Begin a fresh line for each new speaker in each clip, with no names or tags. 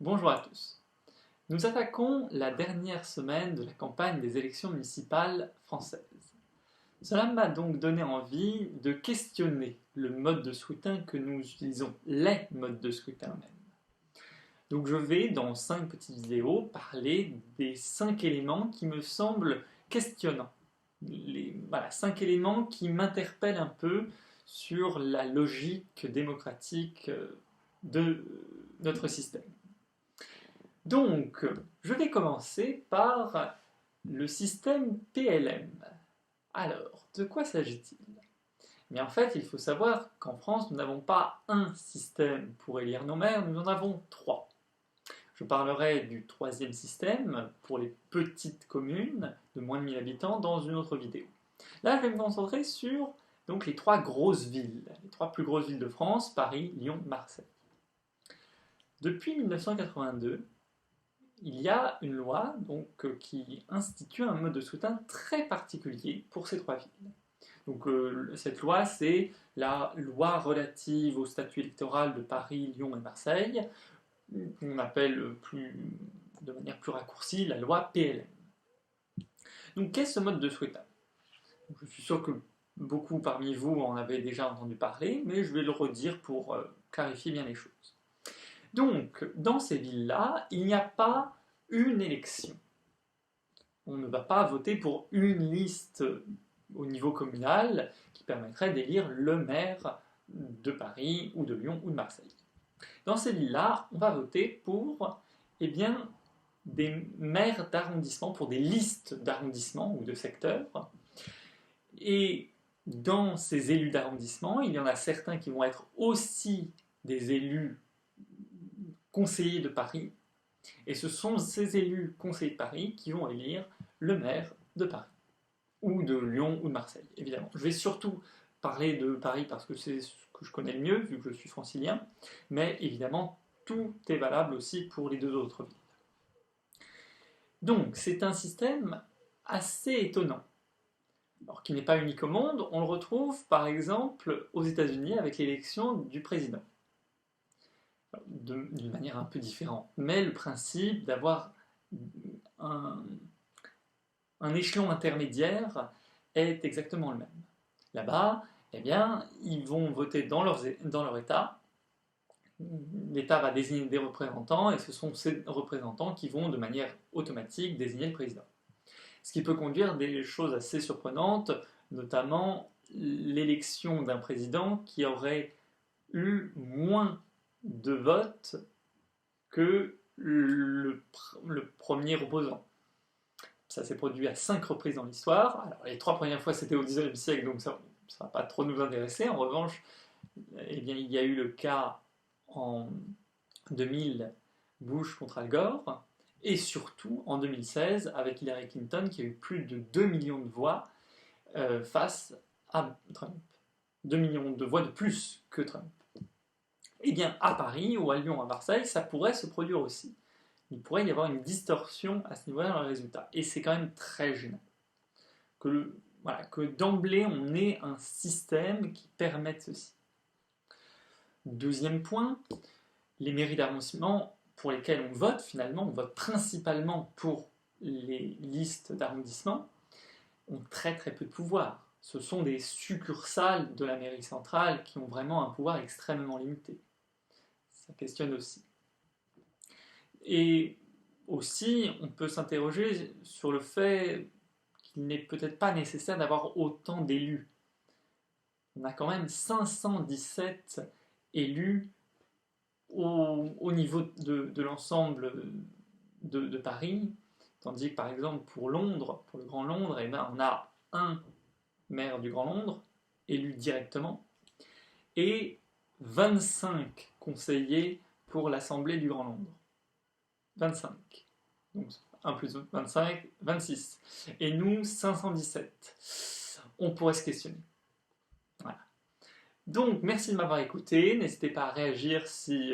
Bonjour à tous. Nous attaquons la dernière semaine de la campagne des élections municipales françaises. Cela m'a donc donné envie de questionner le mode de scrutin que nous utilisons, les modes de scrutin même. Donc je vais, dans 5 petites vidéos, parler des 5 éléments qui me semblent questionnants. Voilà, 5 éléments qui m'interpellent un peu sur la logique démocratique de notre système. Donc, je vais commencer par le système PLM. Alors, de quoi s'agit-il? Mais en fait, il faut savoir qu'en France, nous n'avons pas un système pour élire nos maires, nous en avons 3. Je parlerai du 3e système pour les petites communes de moins de 1000 habitants dans une autre vidéo. Là, je vais me concentrer sur donc, les 3 grosses villes, les 3 plus grosses villes de France, Paris, Lyon, Marseille. Depuis 1982, il y a une loi qui institue un mode de scrutin très particulier pour ces 3 villes. Donc, cette loi, c'est la loi relative au statut électoral de Paris, Lyon et Marseille, qu'on appelle de manière plus raccourcie la loi PLM. Donc, qu'est-ce ce mode de scrutin? Je suis sûr que beaucoup parmi vous en avez déjà entendu parler, mais je vais le redire pour clarifier bien les choses. Donc, dans ces villes-là, il n'y a pas une élection. On ne va pas voter pour une liste au niveau communal qui permettrait d'élire le maire de Paris ou de Lyon ou de Marseille. Dans ces villes-là, on va voter pour des maires d'arrondissement, pour des listes d'arrondissement ou de secteurs. Et dans ces élus d'arrondissement, il y en a certains qui vont être aussi des élus conseillers de Paris, et ce sont ces élus conseillers de Paris qui vont élire le maire de Paris, ou de Lyon ou de Marseille, évidemment. Je vais surtout parler de Paris parce que c'est ce que je connais le mieux, vu que je suis francilien, mais évidemment, tout est valable aussi pour les 2 autres villes. Donc, c'est un système assez étonnant. Alors, qui n'est pas unique au monde, on le retrouve par exemple aux États-Unis avec l'élection du président. D'une manière un peu différente. Mais le principe d'avoir un échelon intermédiaire est exactement le même. Là-bas, eh bien, ils vont voter dans leur État. L'État va désigner des représentants et ce sont ces représentants qui vont de manière automatique désigner le président. Ce qui peut conduire à des choses assez surprenantes, notamment l'élection d'un président qui aurait eu moins de votes que le premier opposant. Ça s'est produit à 5 reprises dans l'histoire. Alors, les 3 premières fois, c'était au XIXe siècle, donc ça ne va pas trop nous intéresser. En revanche, il y a eu le cas en 2000, Bush contre Al Gore, et surtout en 2016, avec Hillary Clinton, qui a eu plus de 2 millions de voix face à Trump. 2 millions de voix de plus que Trump. Eh bien, à Paris, ou à Lyon, à Marseille, ça pourrait se produire aussi. Il pourrait y avoir une distorsion à ce niveau-là dans le résultat. Et c'est quand même très gênant. Que d'emblée, on ait un système qui permette ceci. Deuxième point, les mairies d'arrondissement pour lesquelles on vote, finalement, on vote principalement pour les listes d'arrondissement, ont très très peu de pouvoir. Ce sont des succursales de la mairie centrale qui ont vraiment un pouvoir extrêmement limité. Ça questionne aussi. Et aussi, on peut s'interroger sur le fait qu'il n'est peut-être pas nécessaire d'avoir autant d'élus. On a quand même 517 élus au niveau de l'ensemble de Paris, tandis que par exemple pour Londres, pour le Grand Londres, on a un maire du Grand Londres élu directement et 25 conseillers pour l'Assemblée du Grand Londres. 25. Donc 1 plus 25, 26. Et nous, 517. On pourrait se questionner. Voilà. Donc, merci de m'avoir écouté. N'hésitez pas à réagir si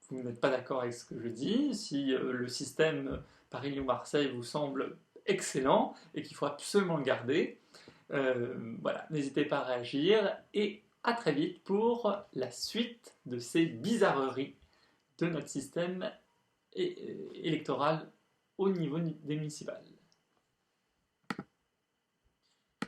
vous n'êtes pas d'accord avec ce que je dis, si le système Paris-Lyon-Marseille vous semble excellent et qu'il faut absolument le garder. Voilà, n'hésitez pas à réagir et à très vite pour la suite de ces bizarreries de notre système électorales au niveau des municipales.